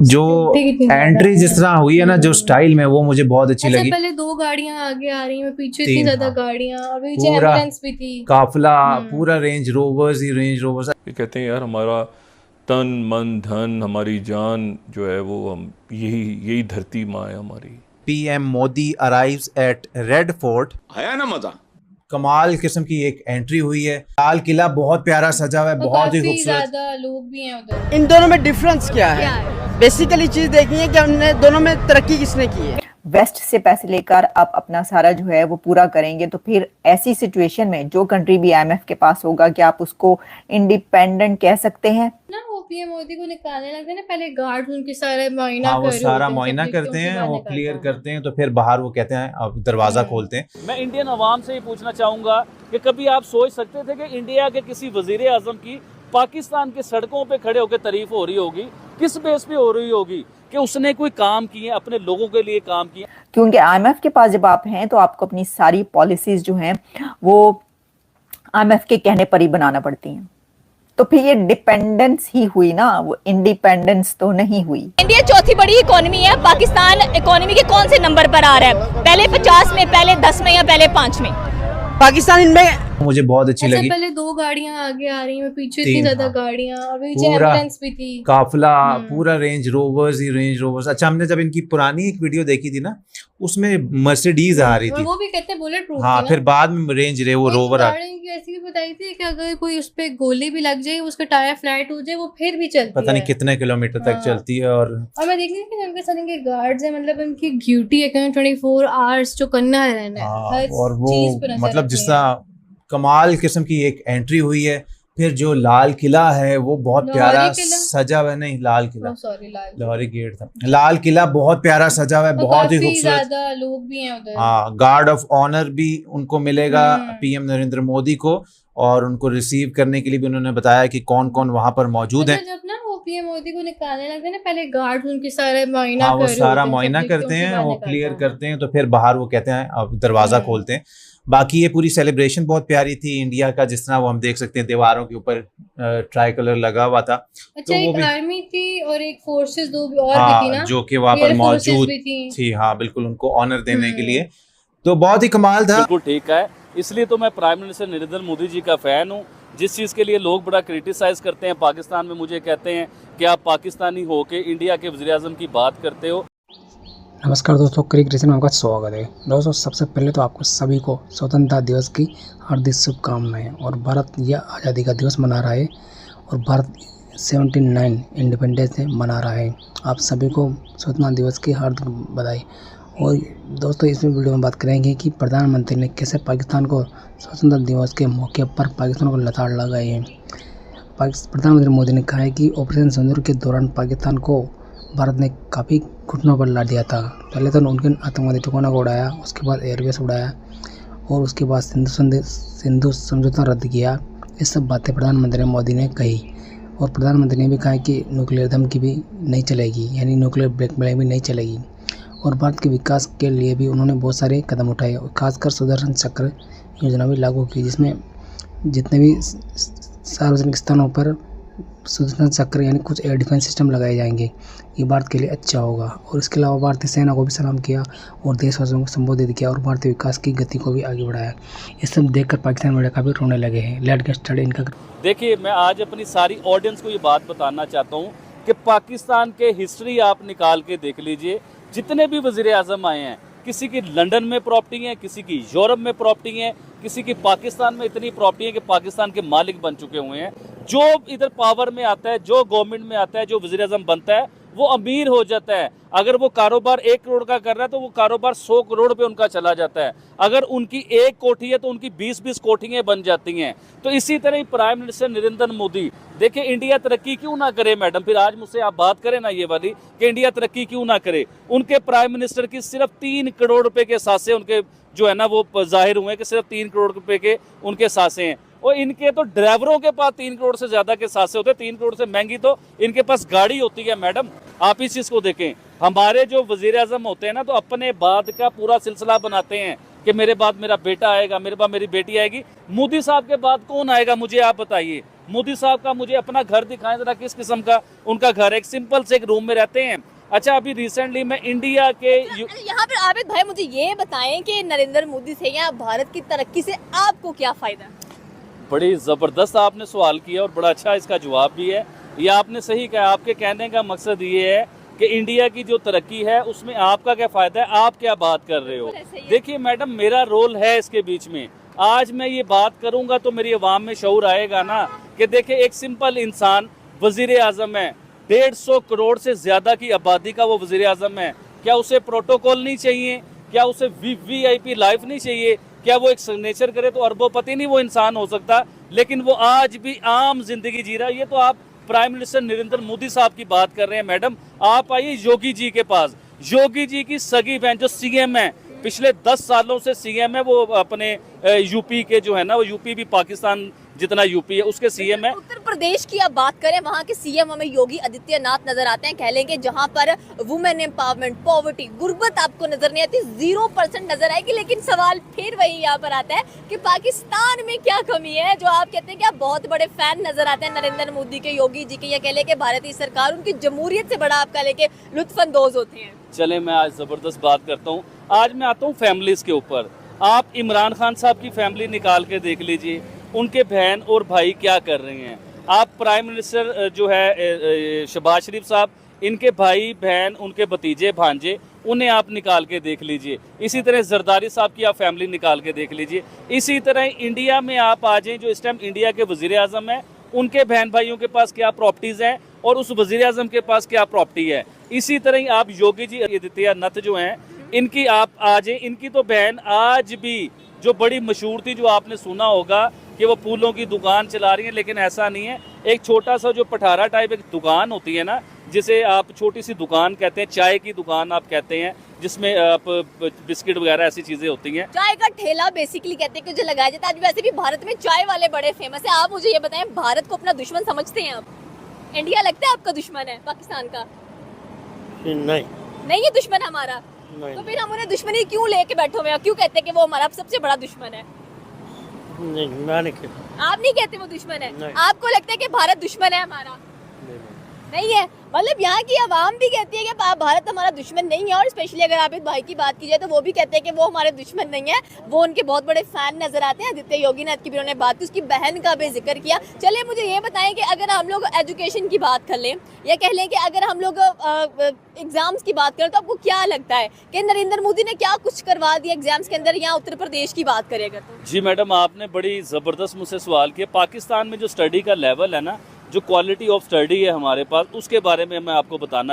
जो एंट्री जिस तरह हुई है ना, जो स्टाइल में, वो मुझे बहुत अच्छी लगी। पहले 2 गाड़ियां आगे आ रही हैं, पीछे इतनी 3, ज्यादा हाँ। गाड़ियां, और पीछे पूरा एम्बुलेंस भी थी, काफिला, पूरा रेंज रोवर्स ही रेंज रोवर्स। ये कहते हैं यार हमारा तन मन धन हमारी जान जो है वो हम यही धरती माँ है हमारी। PM Modi arrives eight red fort. आया ना मजा। कमाल किस्म की एक एंट्री हुई है। लाल किला बहुत प्यारा सजा हुआ है, बहुत ही खूबसूरत। ज्यादा लोग भी हैं उधर। इन दोनों में डिफरेंस क्या है? बेसिकली चीज देखनी है कि हमने दोनों में तरक्की किसने की है। वेस्ट से पैसे लेकर आप अपना सारा जो है वो पूरा करेंगे, तो फिर ऐसी सिचुएशन में जो कंट्री भी आईएमएफ के पास होगा, क्या आप उसको इंडिपेंडेंट कह सकते हैं? ना वो पीएम मोदी को निकालने लगते हैं ना, पहले गार्ड उनके सारे मुआयना वो सारा मुआयना करते हैं, वो क्लियर करते हैं, तो फिर बाहर वो कहते हैं अब दरवाजा खोलते हैं। मैं इंडियन अवाम से ये पूछना चाहूंगा कि कभी आप सोच सकते थे कि इंडिया के किसी वजीर आजम की पाकिस्तान के सड़कों पे खड़े होकर तारीफ हो रही होगी? किस बेस पे हो रही होगी कि उसने कोई काम किए, अपने लोगों के लिए काम किए? क्योंकि आईएमएफ के पास जब आप हैं तो आपको अपनी सारी पॉलिसीज जो हैं वो आईएमएफ के कहने पर ही बनाना पड़ती हैं, तो फिर ये डिपेंडेंस ही हुई ना, वो इंडिपेंडेंस तो नहीं हुई। इंडिया चौथी बड़ी इकोनॉमी है, पाकिस्तान इकोनॉमी के कौन से नंबर पर आ रहा है? पहले 50 में, पहले 10 में, या पहले 5 में? पाकिस्तान इनमें मुझे बहुत अच्छी लगी। पहले 2 गाड़ियां आगे आ रही हैं, पीछे इतनी 3, ज्यादा हाँ। गाड़ियां, और पीछे पूरा एम्बुलेंस भी थी, काफिला, पूरा रेंज रोवर्स ही रेंज रोवर्स। अच्छा, हमने जब इनकी पुरानी एक वीडियो देखी थी ना, उसमें मर्सिडीज आ रही थी, वो भी कहते हैं बुलेट प्रूफ। हाँ, फिर बाद में रेंज वो रोवर आ। ऐसी भी बताई थी कि अगर कोई उस पे गोली भी लग जाए, उसका टायर फ्लैट हो जाए, वो फिर भी चलती है, पता नहीं कितने किलोमीटर तक चलती है। और मैं देख रही थी कि उनके साथ इनके गार्ड्स हैं, मतलब उनकी ड्यूटी है कि 24 आवर्स जो करना है रहना है, और वो मतलब जिस तरह कमाल किस्म की एक एंट्री हुई है। फिर जो लाल किला है वो बहुत प्यारा सजा हुआ है, नहीं लाल किला, लाहौरी गेट था। लाल किला बहुत प्यारा सजा हुआ है, बहुत ही खूबसूरत। लोग भी हैं उधर। हाँ, गार्ड ऑफ ऑनर भी उनको मिलेगा पीएम नरेंद्र मोदी को, और उनको रिसीव करने के लिए भी उन्होंने बताया कि कौन कौन वहां पर मौजूद है। जब ना वो पीएम मोदी को निकालने लगते हैं ना, पहले गार्ड उनके सारे मुआयना वो सारा मुआयना करते हैं, वो क्लियर करते हैं, तो फिर बाहर वो कहते हैं अब दरवाजा खोलते हैं। बाकी ये पूरी सेलिब्रेशन बहुत प्यारी थी इंडिया का, जिस तरह वो हम देख सकते हैं दीवारों के ऊपर ट्राई कलर लगा हुआ था। अच्छा, तो एक आर्मी थी और एक फोर्सेस 2 और भी थी ना, जो कि वहाँ पर मौजूद थी। हाँ बिल्कुल, उनको ऑनर देने के लिए, तो बहुत ही कमाल था। बिल्कुल ठीक है, इसलिए तो मैं प्राइम मिनिस्टर नरेंद्र मोदी जी का फैन हूँ। जिस चीज़ के लिए लोग बड़ा क्रिटिसाइज करते हैं पाकिस्तान में, मुझे कहते हैं कि आप पाकिस्तानी हो के इंडिया के वज़ीर आज़म की बात करते हो। नमस्कार दोस्तों, क्रिक रीजन में आपका स्वागत है। दोस्तों, सबसे पहले तो आपको सभी को स्वतंत्रता दिवस की हार्दिक शुभकामनाएं। और भारत यह आज़ादी का दिवस मना रहा है और भारत 79 इंडिपेंडेंस डे मना रहा है। आप सभी को स्वतंत्रता दिवस की हार्दिक बधाई। और दोस्तों, इसमें वीडियो में बात करेंगे कि प्रधानमंत्री ने कैसे पाकिस्तान को स्वतंत्रता दिवस के मौके पर पाकिस्तान को लताड़ लगाई है। प्रधानमंत्री मोदी ने कहा है कि ऑपरेशन सिंदूर के दौरान पाकिस्तान को भारत ने काफ़ी घुटनों पर ला दिया था। पहले तो उनके आतंकवादी ठिकानों को उड़ाया, उसके बाद एयरबेस उड़ाया, और उसके बाद सिंधु समझौता रद्द किया। ये सब बातें प्रधानमंत्री मोदी ने कही। और प्रधानमंत्री ने भी कहा कि न्यूक्लियर धमकी भी नहीं चलेगी, यानी न्यूक्लियर ब्लैकमेलिंग भी नहीं चलेगी। और भारत के विकास के लिए भी उन्होंने बहुत सारे कदम उठाए, खासकर सुदर्शन चक्र योजना भी लागू की, जिसमें जितने भी सार्वजनिक स्थानों पर सुदर्शन चक्र यानी कुछ एयर डिफेंस सिस्टम लगाए जाएंगे। ये भारत के लिए अच्छा होगा। और इसके अलावा भारतीय सेना को भी सलाम किया और देशवासियों को संबोधित किया और भारतीय विकास की गति को भी आगे बढ़ाया। ये सब देखकर पाकिस्तान मीडिया काफ़ी रोने लगे हैं। लेट गेट स्टार्टेड इनका। देखिए, मैं आज अपनी सारी ऑडियंस को ये बात बताना चाहता हूँ कि पाकिस्तान के हिस्ट्री आप निकाल के देख लीजिए। जितने भी वज़ीर आज़म आए हैं, किसी की लंदन में प्रॉपर्टी है, किसी की यूरोप में प्रॉपर्टी है, किसी की पाकिस्तान में इतनी प्रॉपर्टी है कि पाकिस्तान के मालिक बन चुके हुए हैं। जो इधर पावर में आता है, जो गवर्नमेंट में आता है, जो वज़ीर आज़म बनता है, वो अमीर हो जाता है। अगर वो कारोबार 1 करोड़ का कर रहा है तो वो कारोबार 100 करोड़ पे उनका चला जाता है। अगर उनकी 1 कोठी है तो उनकी 20-20 कोठियाँ बन जाती हैं। तो इसी तरह ही प्राइम मिनिस्टर नरेंद्र मोदी, देखिए इंडिया तरक्की क्यों ना करे मैडम, फिर आज मुझसे आप बात करें ना ये वाली कि इंडिया तरक्की क्यों ना करे। उनके प्राइम मिनिस्टर की सिर्फ 3 करोड़ रुपए के सासे उनके जो है ना वो जाहिर हुए कि सिर्फ 3 करोड़ रुपए के उनके सासे हैं। और इनके तो ड्राइवरों के पास 3 करोड़ से ज्यादा के सासे होते हैं। 3 करोड़ से महंगी तो इनके पास गाड़ी होती है मैडम। आप इस चीज को देखें, हमारे जो वजीर आजम होते हैं ना, तो अपने बाद का पूरा सिलसिला बनाते हैं। कि मेरे बाद मेरा बेटा आएगा, मेरे बाद मेरी बेटी आएगी। मोदी साहब के बाद कौन आएगा मुझे आप बताइए। मोदी साहब का मुझे अपना घर दिखाएं जरा, किस किस्म का उनका घर है। एक सिंपल से एक रूम में रहते हैं। अच्छा, अभी रिसेंटली मैं इंडिया के यहाँ पर आबिद भाई मुझे ये बताएं कि नरेंद्र मोदी से या भारत की तरक्की से आपको क्या फायदा? बड़ी ज़बरदस्त आपने सवाल किया और बड़ा अच्छा इसका जवाब भी है। ये आपने सही कहा। आपके कहने का मकसद ये है कि इंडिया की जो तरक्की है उसमें आपका क्या फ़ायदा है, आप क्या बात कर रहे हो। देखिए मैडम, मेरा रोल है इसके बीच में। आज मैं ये बात करूँगा तो मेरी आवाम में शऊर आएगा ना कि देखिए एक सिंपल इंसान वज़ीर आज़म है, 150 करोड़ से ज़्यादा की आबादी का वो वज़ीर आज़म है। क्या उसे प्रोटोकॉल नहीं चाहिए? क्या उसे VIP लाइफ नहीं चाहिए? क्या वो एक सिग्नेचर करे तो अरबोपति नहीं वो इंसान हो सकता? लेकिन वो आज भी आम जिंदगी जी रहा है। ये तो आप प्राइम मिनिस्टर नरेंद्र मोदी साहब की बात कर रहे हैं। मैडम आप आइए योगी जी के पास। योगी जी की सगी बहन जो CM है, पिछले 10 सालों से CM है, वो अपने यूपी के जो है ना, वो यूपी भी पाकिस्तान जितना यूपी है उसके CM है। उत्तर प्रदेश की आप बात करें, वहाँ के CM हमें योगी आदित्यनाथ नजर आते हैं। कह लेंगे जहाँ पर वुमेन एम्पावरमेंट, पॉवर्टी, गुर्बत आपको नजर नहीं आती, 0% नजर आएगी। लेकिन सवाल फिर वही यहाँ पर आता है कि पाकिस्तान में क्या कमी है जो आप कहते हैं कि आप बहुत बड़े फैन नजर आते हैं नरेंद्र मोदी के, योगी जी के, या कह लें कि भारतीय सरकार उनकी जमहूरियत से बड़ा आपका लेके लुत्फानंदोज होते हैं। चले मैं आज जबरदस्त बात करता हूँ। आज मैं आता हूँ फैमिलीज के ऊपर। आप इमरान खान साहब की फैमिली निकाल के देख लीजिए, उनके बहन और भाई क्या कर रहे हैं। आप प्राइम मिनिस्टर जो है शहबाज शरीफ साहब, इनके भाई बहन, उनके भतीजे भांजे, उन्हें आप निकाल के देख लीजिए। इसी तरह जरदारी साहब की आप फैमिली निकाल के देख लीजिए। इसी तरह इंडिया में आप आ जाएं, जो इस टाइम इंडिया के वज़ीर आज़म हैं, उनके बहन भाइयों के पास क्या प्रॉपर्टीज़ हैं और उस वज़ीर आज़म के पास क्या प्रॉपर्टी है। इसी तरह ही आप योगी जी आदित्यनाथ जो हैं, इनकी आप आ जाएं। इनकी तो बहन आज भी जो बड़ी मशहूर थी, जो आपने सुना होगा कि वो फूलों की दुकान चला रही हैं, लेकिन ऐसा नहीं है। एक छोटा सा जो पठारा टाइप एक दुकान होती है ना, जिसे आप छोटी सी दुकान कहते हैं, चाय की दुकान आप कहते हैं, जिसमें आप बिस्किट वगैरह ऐसी चीजें होती हैं। चाय का ठेला बेसिकली कहते हैं कि जो लगाया जाता है। आज वैसे भी भारत में चाय वाले बड़े फेमस है। आप मुझे ये बताएं, भारत को अपना दुश्मन समझते हैं आप? इंडिया लगता है आपका दुश्मन है पाकिस्तान का? नहीं है दुश्मन हमारा। तो फिर हम उन्हें दुश्मनी क्यों लेके बैठे हुए हैं? क्यों कहते हैं कि वो हमारा सबसे बड़ा दुश्मन है? नहीं, मैं नहीं कहता। आप नहीं कहते वो दुश्मन है? आपको लगता है कि भारत दुश्मन है हमारा? नहीं है। मतलब यहाँ की आवाम भी कहती है कि भारत हमारा दुश्मन नहीं है। और स्पेशली अगर आबिद भाई की बात की जाए तो वो भी कहते हैं कि वो हमारे दुश्मन नहीं है, वो उनके बहुत बड़े फैन नजर आते हैं। आदित्य योगीनाथ की भी उन्होंने बात की, उसकी बहन का भी जिक्र किया। चलिए मुझे ये बताएं कि अगर हम लोग एजुकेशन की बात कर लें, या कह लें कि अगर हम लोग एग्जाम्स की बात करें, तो आपको क्या लगता है कि नरेंद्र मोदी ने क्या कुछ करवा दिया एग्जाम्स के अंदर, या उत्तर प्रदेश की बात करेगा तो? जी मैडम, आपने बड़ी ज़बरदस्त मुझसे सवाल किया। पाकिस्तान में जो स्टडी का लेवल है ना, जो क्वालिटी ऑफ स्टडी है हमारे पास, उसके बारे में मैं आपको बताना